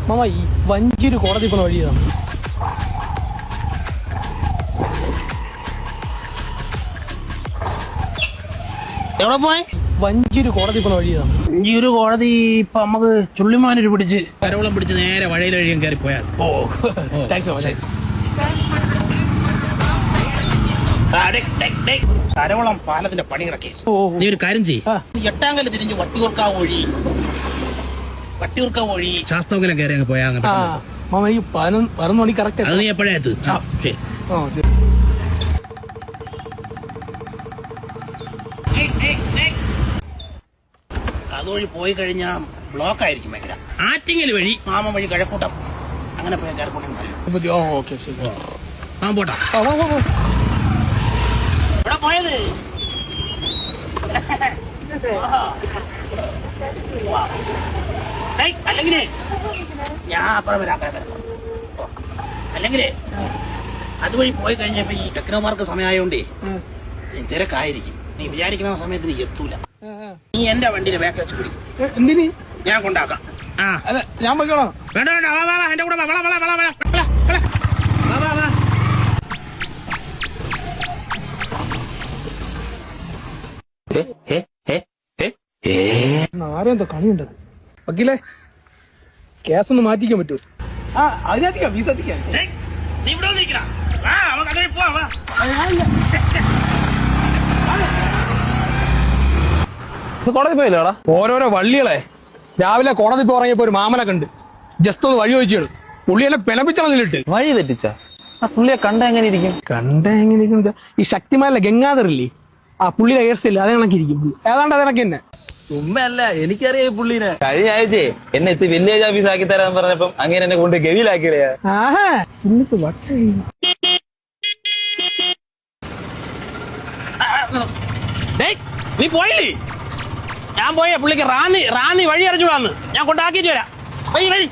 Mama ഈ വഞ്ചിയൊരു കോടതി പോണ വഴിയാണ്. എവിടെ പോയി? വഞ്ചിയൊരു കോടതി പോണ വഴിയാണ്. ഈ ഒരു കോടതി ഇപ്പൊ നമുക്ക് ചുള്ളിമാനൊരു പിടിച്ച് കരോളം പിടിച്ച് നേരെ വഴിയിൽ കഴിയാൻ കയറി പോയാൽ. കരോളം പാലത്തിന്റെ പണി കിടക്കി. നീ ഒരു കാര്യം ചെയ്യ്, എട്ടാങ്കല് തിരിഞ്ഞ് വട്ടിയൂർക്കാവ് വഴി ശാസ്ത്രമംഗലം കയറി അങ്ങ് പോയാ. മാമ ഈ 11 മണി കറക്റ്റ്. അത് നീ എപ്പോഴാ എത്ത്? അതുവഴി പോയി കഴിഞ്ഞാൽ ബ്ലോക്ക് ആയിരിക്കും ഭയങ്കര. ആറ്റിങ്ങൽ വഴി മാമ വഴി കഴക്കൂട്ടം അങ്ങനെ പോയാൽ കയറിക്കൊണ്ടു. പോട്ടാ ഇവിടെ പോയത്. അല്ലെങ്കിലേ ഞാൻ അപ്പുറം വരാം. അല്ലെങ്കിലേ അതുവഴി പോയി കഴിഞ്ഞപ്പോ ഈ ടെക്നോമാർക്ക് സമയമായോണ്ടേ തിരക്കായിരിക്കും. നീ വിചാരിക്കുന്ന സമയത്ത് നീ എത്തൂല. നീ എന്റെ വണ്ടിയിലെ ബാക്ക് വെച്ച് പിടി. എന്തിന്? ഞാൻ കൊണ്ടാക്കാം. ഞാൻ പോയിക്കോളാം. വേണ്ട വേണ്ട, എന്റെ കൂടെ ആരും എന്തോ കളിയുണ്ടത്. വക്കീലേ, കേസൊന്ന് മാറ്റിക്കാൻ പറ്റുമോ? അതിനധികം നീ ഇവിടെ നിൽക്കണം. പോവാ. കോടതി പോയില്ലേടാ? ഓരോരോ വള്ളികളെ രാവിലെ കോടതി പോറങ്ങിയപ്പോ ഒരു മാമനെ കണ്ട് ജസ്റ്റ് ഒന്ന് വഴി ചോദിച്ചു. പുള്ളിയെന്നെ പിണപ്പിച്ചതിലിട്ട് വഴി തെറ്റിച്ച ആ പുള്ളിയെ കണ്ട എങ്ങനെ ഇരിക്കും? ഈ ശക്തിമാരിലെ ഗംഗാധറില്ലേ, ആ പുള്ളിയുടെ ഹെയർ സ്റ്റൈൽ അതേ കണക്കിരിക്കും. ഏതാണ്ട് അതിനൊക്കെ തന്നെ. ഉമ്മയല്ല, എനിക്കറിയാം ഈ പുള്ളിനെ. കഴിഞ്ഞ ആഴ്ചയെ എന്നെ എത്തി വില്ലേജ് ഓഫീസ് ആക്കി തരാൻ പറഞ്ഞപ്പം അങ്ങനെ എന്നെ കൊണ്ട് ഗവിയിലാക്കിയ. നീ പോയില്ലേ? ഞാൻ പോയ പുള്ളിക്ക് റാന്നി വഴി അറിഞ്ഞു വന്ന് ഞാൻ കൊണ്ടാക്കിയിട്ട് വരാം. വഴി